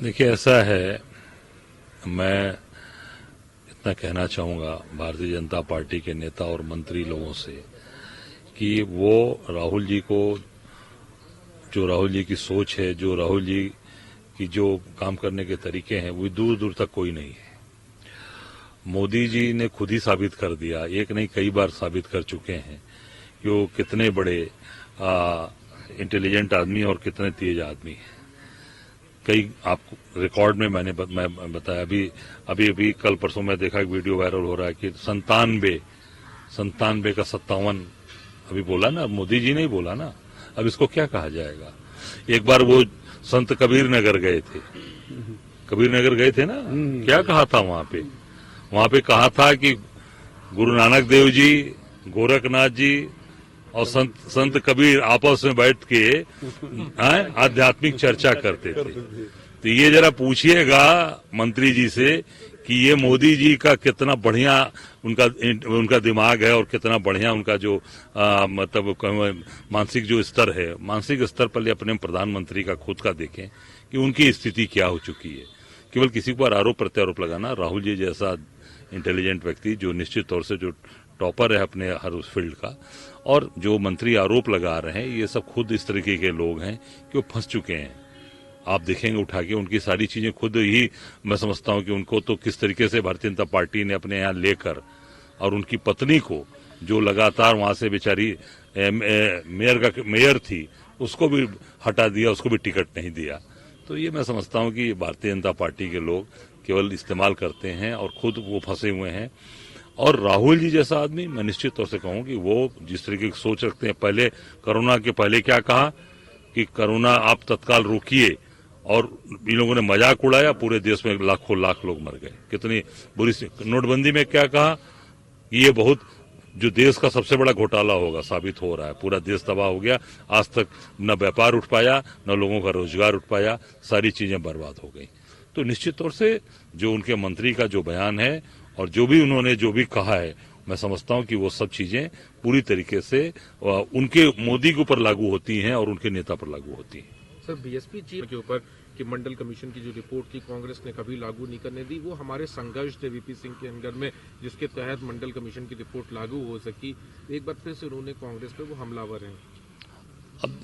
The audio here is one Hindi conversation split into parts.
देखिए, ऐसा है, मैं इतना कहना चाहूंगा भारतीय जनता पार्टी के नेता और मंत्री लोगों से कि वो राहुल जी को, जो राहुल जी की सोच है, जो राहुल जी की जो काम करने के तरीके हैं, वो दूर दूर तक कोई नहीं है। मोदी जी ने खुद ही साबित कर दिया, एक नहीं कई बार साबित कर चुके हैं कि वो कितने बड़े इंटेलिजेंट आदमी और कितने तेज आदमी हैं। कई आपको रिकॉर्ड में मैं बताया, अभी कल परसों मैं देखा, एक वीडियो वायरल हो रहा है कि 97 का 57 अभी बोला ना, मोदी जी ने ही बोला ना। अब इसको क्या कहा जाएगा। एक बार वो संत कबीर नगर गए थे, कबीर नगर गए थे ना, क्या कहा था वहां पे कहा था कि गुरु नानक देव जी, गोरखनाथ जी और संत कबीर आपस में बैठ के आध्यात्मिक चर्चा करते थे। तो ये जरा पूछिएगा मंत्री जी से कि ये मोदी जी का कितना बढ़िया उनका दिमाग है और कितना बढ़िया उनका जो मतलब मानसिक जो स्तर है, मानसिक स्तर पर अपने प्रधानमंत्री का खुद का देखें कि उनकी स्थिति क्या हो चुकी है। केवल किसी पर आरोप प्रत्यारोप लगाना, राहुल जी जैसा इंटेलिजेंट व्यक्ति जो निश्चित तौर से जो टॉपर है अपने हर उस फील्ड का, और जो मंत्री आरोप लगा रहे हैं, ये सब खुद इस तरीके के लोग हैं कि वो फंस चुके हैं। आप देखेंगे उठा के उनकी सारी चीजें खुद ही, मैं समझता हूं कि उनको तो किस तरीके से भारतीय जनता पार्टी ने अपने यहाँ लेकर, और उनकी पत्नी को जो लगातार वहां से बेचारी मेयर थी, उसको भी हटा दिया, उसको भी टिकट नहीं दिया। तो ये मैं समझता हूं कि भारतीय जनता पार्टी के लोग केवल इस्तेमाल करते हैं और खुद वो फंसे हुए हैं। और राहुल जी जैसा आदमी, मैं निश्चित तौर से कहूं कि वो जिस तरीके की सोच रखते हैं, पहले कोरोना के पहले क्या कहा कि कोरोना आप तत्काल रोकिए, और इन लोगों ने मजाक उड़ाया, पूरे देश में लाखों लाख लोग मर गए। कितनी बुरी। नोटबंदी में क्या कहा, ये बहुत जो देश का सबसे बड़ा घोटाला होगा साबित हो रहा है, पूरा देश तबाह हो गया। आज तक न व्यापार उठ पाया, न लोगों का रोजगार उठ पाया, सारी चीजें बर्बाद हो गई। तो निश्चित तौर से जो उनके मंत्री का जो बयान है और जो भी उन्होंने जो भी कहा है, मैं समझता हूं कि वो सब चीजें पूरी तरीके से उनके मोदी के ऊपर लागू होती हैं और उनके नेता पर लागू होती हैं। सर, बीएसपी चीफ के ऊपर कि मंडल कमीशन की जो रिपोर्ट थी कांग्रेस ने कभी लागू नहीं करने दी, वो हमारे संघर्ष थे वीपी सिंह के अंदर में, जिसके तहत मंडल कमीशन की रिपोर्ट लागू हो सकी। एक बार फिर से उन्होंने कांग्रेस पे वो हमलावर हैं। अब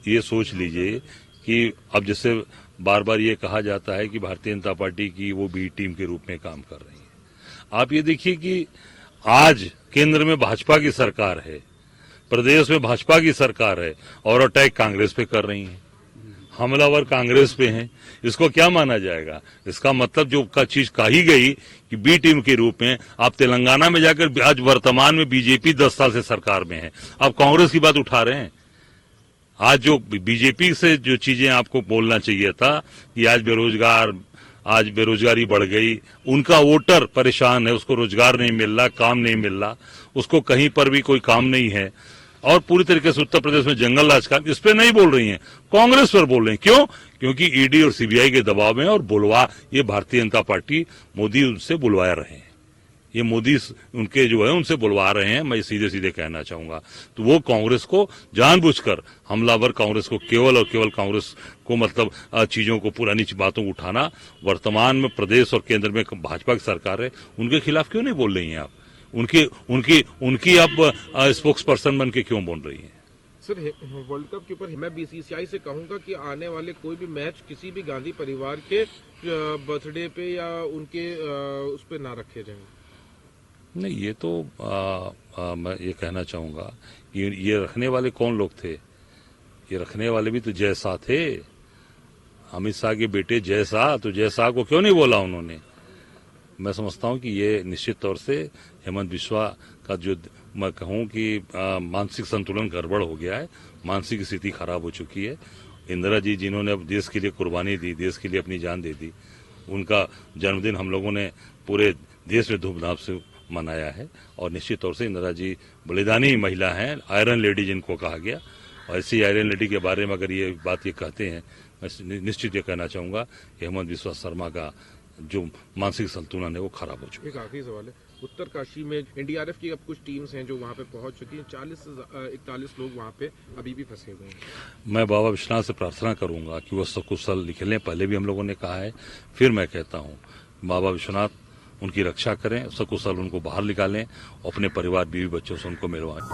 ये सोच लीजिए कि अब जैसे बार बार ये कहा जाता है कि भारतीय जनता पार्टी की वो बी टीम के रूप में काम कर रही है। आप ये देखिए कि आज केंद्र में भाजपा की सरकार है, प्रदेश में भाजपा की सरकार है, और अटैक कांग्रेस पे कर रही है, हमलावर कांग्रेस पे हैं। इसको क्या माना जाएगा। इसका मतलब जो का चीज कही गई कि बी टीम के रूप में, आप तेलंगाना में जाकर, आज वर्तमान में बीजेपी 10 साल से सरकार में है, आप कांग्रेस की बात उठा रहे हैं। आज जो बीजेपी से जो चीजें आपको बोलना चाहिए था कि आज बेरोजगारी बढ़ गई, उनका वोटर परेशान है, उसको रोजगार नहीं मिल रहा, काम नहीं मिल रहा, उसको कहीं पर भी कोई काम नहीं है, और पूरी तरीके से उत्तर प्रदेश में जंगल राज का, इस पे नहीं बोल रही हैं, कांग्रेस पर बोल रहे हैं। क्यों? क्योंकि ईडी और सीबीआई के दबाव में, और ये भारतीय जनता पार्टी, मोदी उनसे बुलवा रहे हैं, ये मोदी उनके जो है उनसे बुलवा रहे हैं। मैं सीधे सीधे कहना चाहूंगा, तो वो कांग्रेस को जानबूझकर, हमलावर कांग्रेस को, केवल और केवल कांग्रेस को, मतलब चीजों को, पुरानी बातों को उठाना। वर्तमान में प्रदेश और केंद्र में भाजपा की सरकार है, उनके खिलाफ क्यों नहीं बोल रही हैं आप? उनकी आप स्पोक्स पर्सन बन के क्यों बोल रही हैं? सर, वर्ल्ड कप के ऊपर मैं बीसीसीआई से कहूंगा कि आने वाले कोई भी मैच किसी भी गांधी परिवार के बर्थडे पे या उनके उस पे ना रखे जाएं। नहीं, ये तो मैं ये कहना चाहूंगा कि ये रखने वाले कौन लोग थे। ये रखने वाले भी तो जय शाह थे, अमित शाह के बेटे जय शाह। तो जय शाह को क्यों नहीं बोला उन्होंने। मैं समझता हूं कि ये निश्चित तौर से हेमंत बिस्वा का जो, मैं कहूं कि मानसिक संतुलन गड़बड़ हो गया है, मानसिक स्थिति खराब हो चुकी है। इंदिरा जी जिन्होंने अब देश के लिए कुर्बानी दी, देश के लिए अपनी जान दे दी, उनका जन्मदिन हम लोगों ने पूरे देश में धूमधाम से मनाया है। और निश्चित तौर से इंदिरा जी बलिदानी महिला हैं, आयरन लेडी जिनको कहा गया। और ऐसी आयरन लेडी के बारे में अगर ये बात ये कहते हैं, मैं निश्चित ये कहना चाहूंगा कि हेमंत बिस्वा शर्मा का जो मानसिक संतुलन है वो खराब हो चुका है। एक आखिरी सवाल है, उत्तरकाशी में एनडीआरएफ की अब कुछ टीम्स हैं जो वहां पे पहुंच चुकी हैं। 40 से 41 लोग वहां पे अभी भी फंसे हुए हैं। मैं बाबा विश्वनाथ से प्रार्थना करूंगा कि वो सकुशल निकलें। पहले भी हम लोगों ने कहा है, फिर मैं कहता हूं, बाबा विश्वनाथ उनकी रक्षा करें, सकुशल उनको बाहर निकालें, अपने परिवार बीवी बच्चों से उनको मिलवाएं।